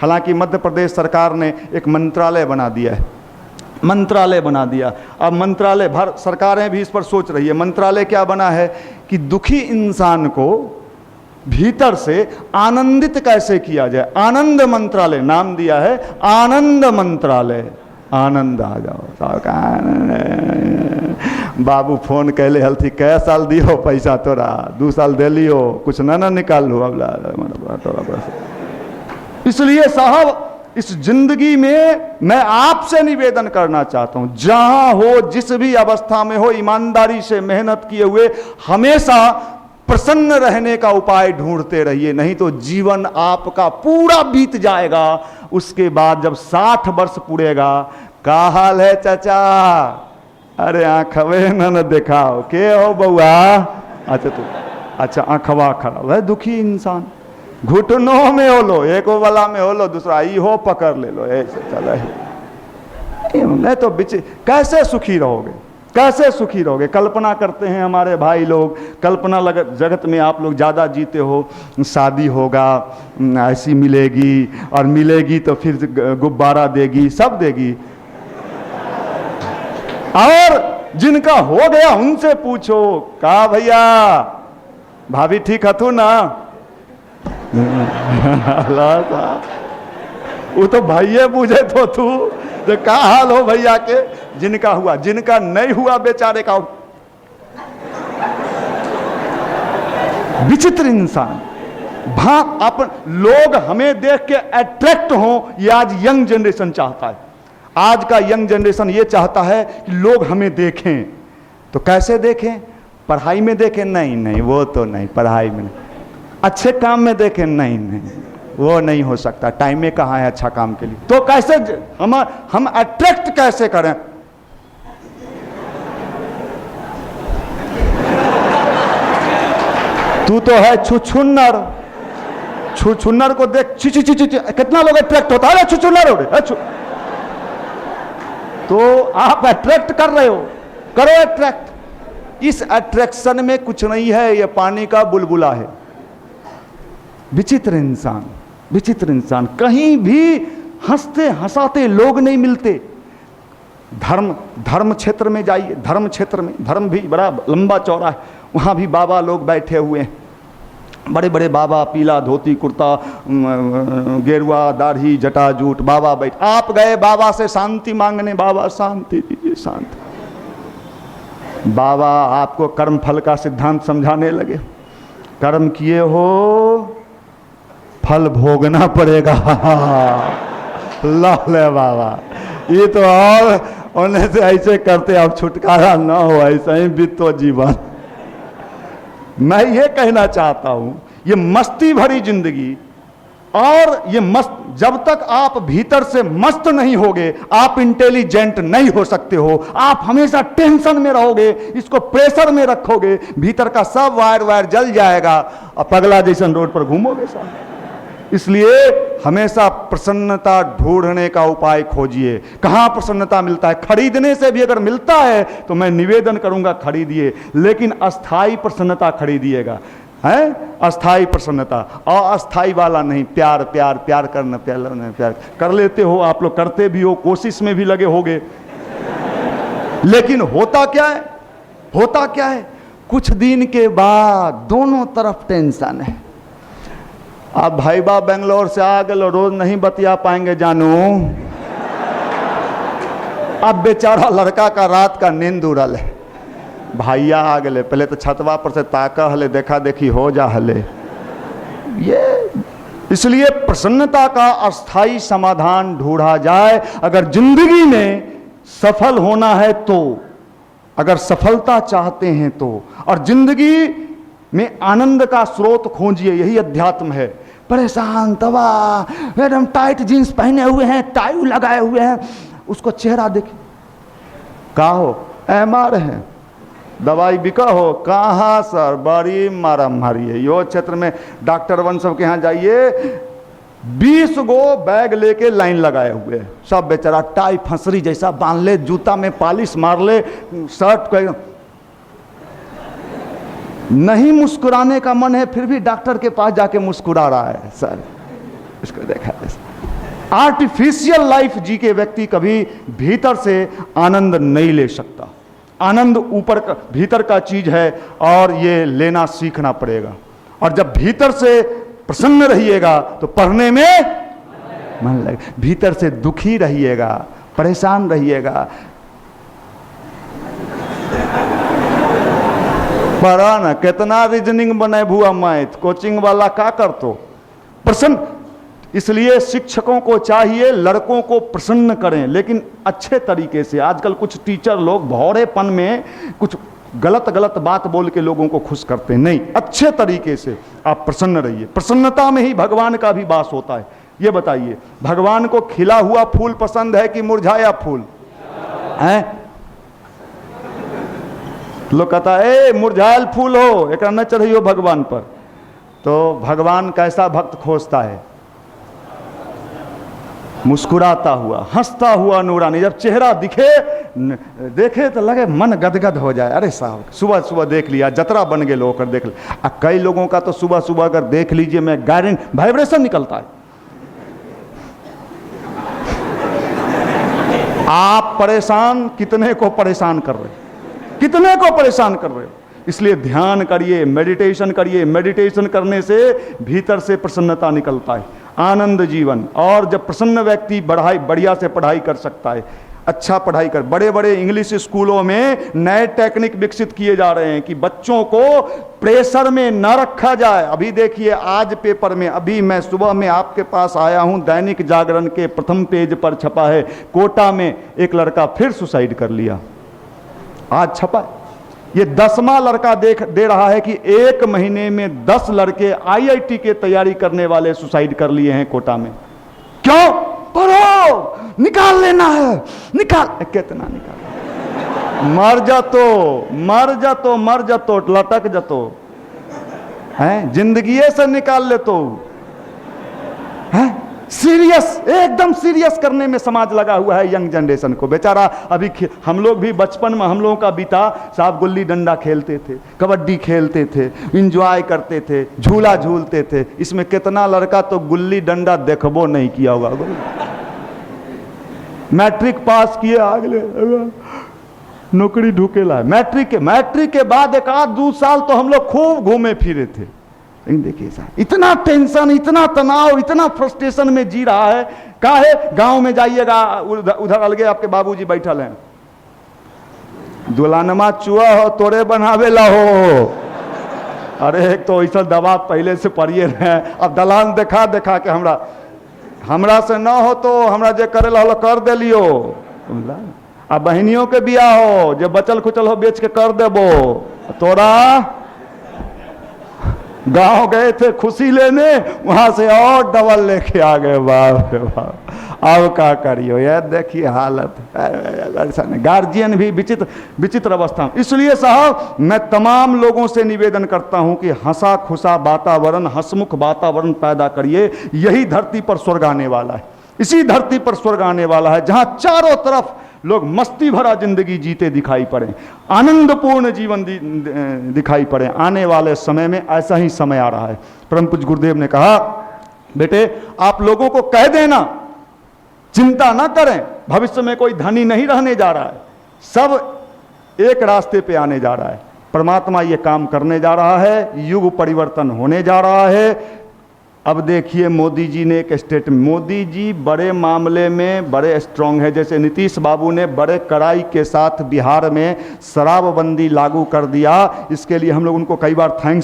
हालांकि मध्य प्रदेश सरकार ने एक मंत्रालय बना दिया है, मंत्रालय बना दिया। अब मंत्रालय भारत सरकारें भी इस पर सोच रही है। मंत्रालय क्या बना है कि दुखी इंसान को भीतर से आनंदित कैसे किया जाए। आनंद मंत्रालय नाम दिया है, आनंद मंत्रालय। आनंद आ जाओ। बाबू फोन कैले हल्थी कै साल दियो पैसा तोरा, 2 साल दे लियो, कुछ ना निकाल लो। इसलिए साहब इस जिंदगी में मैं आपसे निवेदन करना चाहता हूं, जहां हो, जिस भी अवस्था में हो, ईमानदारी से मेहनत किए हुए हमेशा प्रसन्न रहने का उपाय ढूंढते रहिए, नहीं तो जीवन आपका पूरा बीत जाएगा। उसके बाद जब 60 वर्ष पूरेगा, का हाल है चाचा, अरे आंखवे न दिखाओ, के हो बउआ, अच्छा तू, अच्छा आंखवा खराब है, दुखी इंसान, घुटनों में हो लो, एक वाला में हो लो, दूसरा ई हो पकड़ ले लो, ऐसे चला ही नहीं तो बिच कैसे सुखी रहोगे, कैसे सुखी रहोगे। कल्पना करते हैं हमारे भाई लोग, कल्पना जगत में आप लोग ज़्यादा जीते हो, शादी होगा, ऐसी मिलेगी, और मिलेगी तो फिर गुब्बारा देगी, सब देगी। और जिनका हो गया उनसे पूछो, का भैया भाभी ठीक हथू ना, वो तो भैया पूछे तो तू जो का हाल हो भैया के, जिनका हुआ, जिनका नहीं हुआ बेचारे का। विचित्र इंसान अपन लोग हमें देख के अट्रैक्ट हो, ये आज यंग जनरेशन चाहता है। आज का यंग जनरेशन ये चाहता है कि लोग हमें देखें। तो कैसे देखें? पढ़ाई में देखें? नहीं नहीं, वो तो नहीं, पढ़ाई में नहीं। अच्छे काम में देखें? नहीं नहीं, वो नहीं हो सकता, टाइम में कहाँ है अच्छा काम के लिए। तो कैसे हम अट्रैक्ट कैसे करें? तू तो है छुछुन्नर, छुछुन्नर को देख ची ची ची ची, कितना लोग अट्रैक्ट होता है, छुछुन्नर हो रहे। तो आप अट्रैक्ट कर रहे हो, करो अट्रैक्ट। इस अट्रैक्शन में कुछ नहीं है, ये पानी का बुलबुला है। विचित्र इंसान, विचित्र इंसान। कहीं भी हंसते हंसाते लोग नहीं मिलते। धर्म क्षेत्र में जाइए, धर्म क्षेत्र में, धर्म भी बड़ा लंबा चौड़ा है, वहाँ भी बाबा लोग बैठे हुए हैं, बड़े बड़े बाबा, पीला धोती कुर्ता, गेरुआ दाढ़ी जटाजूट, बाबा बैठ। आप गए बाबा से शांति मांगने, बाबा शांति दीजिए, शांति। बाबा आपको कर्म फल का सिद्धांत समझाने लगे। कर्म किए हो, फल भोगना पड़ेगा। ला ले बाबा, ये तो और उन्हें से ऐसे करते अब छुटकारा ना हो, ऐसा ही बीतो जीवन। मैं ये कहना चाहता हूं, ये मस्ती भरी जिंदगी, और ये मस्त, जब तक आप भीतर से मस्त नहीं होगे, आप इंटेलिजेंट नहीं हो सकते हो। आप हमेशा टेंशन में रहोगे, इसको प्रेशर में रखोगे, भीतर का सब वायर जल जाएगा और पगला जैसन रोड पर घूमोगे साहब। इसलिए हमेशा प्रसन्नता ढूंढने का उपाय खोजिए। कहाँ प्रसन्नता मिलता है? खरीदने से भी अगर मिलता है तो मैं निवेदन करूंगा खरीदिए, लेकिन अस्थाई प्रसन्नता खरीदिएगा, है अस्थाई प्रसन्नता। अस्थाई वाला नहीं। प्यार प्यार प्यार करना, प्यार कर लेते हो आप लोग, करते भी हो, कोशिश में भी लगे होगे, लेकिन होता क्या है? होता क्या है? कुछ दिन के बाद दोनों तरफ टेंशन है। अब भाई बा बेंगलोर से आ गए, रोज नहीं बतिया पाएंगे जानू। अब बेचारा लड़का का रात का नींद उड़ल है, भैया आ गए, पहले तो छतवा पर से ताका हले, देखा देखी हो जा हले। ये इसलिए प्रसन्नता का अस्थाई समाधान ढूंढा जाए। अगर जिंदगी में सफल होना है तो, अगर सफलता चाहते हैं तो, और जिंदगी में आनंद का स्रोत खोजिए, यही अध्यात्म है। परेशान तबाह, एकदम टाइट जीन्स पहने हुए हैं, टाई लगाए हुए हैं, उसको चेहरा देखिए, का हो एमआर है, दवाई बिका हो, कहाँ सर, बड़ी मारा मारी है। यो क्षेत्र में डॉक्टर वन सब के यहाँ जाइए, 20 गो बैग लेके लाइन लगाए हुए, सब बेचारा टाई फंसरी जैसा बांध ले, जूता में पॉलिश मार ले, शर्ट को नहीं मुस्कुराने का मन है, फिर भी डॉक्टर के पास जाके मुस्कुरा रहा है। सर इसको देखा है। आर्टिफिशियल लाइफ जी के व्यक्ति कभी भीतर से आनंद नहीं ले सकता। आनंद ऊपर का भीतर का चीज है और ये लेना सीखना पड़ेगा। और जब भीतर से प्रसन्न रहिएगा तो पढ़ने में मन लगे। भीतर से दुखी रहिएगा, परेशान रहिएगा, पढ़ा ना कितना रीजनिंग बने भुआ मैथ कोचिंग वाला का करतो प्रसन्न। इसलिए शिक्षकों को चाहिए लड़कों को प्रसन्न करें, लेकिन अच्छे तरीके से। आजकल कुछ टीचर लोग भौरेपन में कुछ गलत गलत बात बोल के लोगों को खुश करते नहीं। अच्छे तरीके से आप प्रसन्न रहिए। प्रसन्नता में ही भगवान का भी वास होता है। ये बताइए, भगवान को खिला हुआ फूल पसंद है कि मुरझाया फूल है? लोग कहता है ए मुरझायल फूल हो एक न चढ़ियो भगवान पर। तो भगवान कैसा भक्त खोजता है? मुस्कुराता हुआ, हंसता हुआ नूरानी। जब चेहरा देखे तो लगे मन गदगद हो जाए। अरे साहब सुबह सुबह देख लिया, जतरा बन गए लोग देख लिया। कई लोगों का तो सुबह सुबह अगर देख लीजिए, मैं गारंटी वाइब्रेशन निकलता है। आप परेशान कितने को परेशान कर रहे, कितने को परेशान कर रहे हो। इसलिए ध्यान करिए, मेडिटेशन करिए। मेडिटेशन करने से भीतर से प्रसन्नता निकलता है, आनंद जीवन। और जब प्रसन्न व्यक्ति बढ़िया से पढ़ाई कर सकता है, अच्छा पढ़ाई कर। बड़े बड़े इंग्लिश स्कूलों में नए टेक्निक विकसित किए जा रहे हैं कि बच्चों को प्रेशर में न रखा जाए। अभी देखिए आज पेपर में, अभी मैं सुबह में आपके पास आया हूं, दैनिक जागरण के प्रथम पेज पर छपा है, कोटा में एक लड़का फिर सुसाइड कर लिया। आज छपा। ये 10वां लड़का दे रहा है कि 1 महीने में 10 लड़के आईआईटी के तैयारी करने वाले सुसाइड कर लिए हैं कोटा में। क्यों? पढ़ो, निकाल लेना है, निकाल। कितना निकाल? मर जातो लटक जातो है, जिंदगी से निकाल ले तो है। सीरियस, एकदम सीरियस करने में समाज लगा हुआ है यंग जनरेशन को। बेचारा अभी हम लोग भी बचपन में हम लोगों का बीता साहब, गुल्ली डंडा खेलते थे, कबड्डी खेलते थे, एंजॉय करते थे, झूला झूलते थे। इसमें कितना लड़का तो गुल्ली डंडा देखबो नहीं किया होगा। मैट्रिक पास किए आगले नौकरी ढूकेला है। मैट्रिक के बाद 1-2 साल तो हम लोग खूब घूमे फिरे थे। लेकिन देखिए साहब, इतना टेंशन, इतना तनाव, इतना फ्रस्ट्रेशन में जी रहा है। काहे? गांव में जाइएगा, उधर अलगे आपके बाबूजी बैठल हैं, दुलानमा चुआ हो तोरे बनावेला हो। अरे एक तो ऐसा दवा पहले से पढ़िए रहे, अब दलान देखा के हमरा से न हो तो हमरा जे करेला हो कर देलियो। अब बहनियों के बियाह हो, जो बचल खुचल हो बेच के कर देबो। तोरा गांव गए थे खुशी लेने, वहां से और डबल लेके आ गए। बाप रे बाप, अब क्या करियो यार, देखिए हालत। गार्जियन भी विचित्र अवस्था। इसलिए साहब मैं तमाम लोगों से निवेदन करता हूं कि हंसा खुशा वातावरण, हंसमुख वातावरण पैदा करिए। यही धरती पर स्वर्ग आने वाला है। इसी धरती पर स्वर्ग आने वाला है जहां चारों तरफ लोग मस्ती भरा जिंदगी जीते दिखाई पड़े, आनंदपूर्ण जीवन दिखाई पड़े। आने वाले समय में ऐसा ही समय आ रहा है। परम पूज्य गुरुदेव ने कहा, बेटे आप लोगों को कह देना, चिंता ना करें, भविष्य में कोई धनी नहीं रहने जा रहा है, सब एक रास्ते पे आने जा रहा है। परमात्मा ये काम करने जा रहा है, युग परिवर्तन होने जा रहा है। अब देखिए मोदी जी ने एक स्टेटमेंट, मोदी जी बड़े मामले में बड़े स्ट्रांग है। जैसे नीतीश बाबू ने बड़े कड़ाई के साथ बिहार में शराबबंदी लागू कर दिया, इसके लिए हम लोग उनको कई बार थैंक्स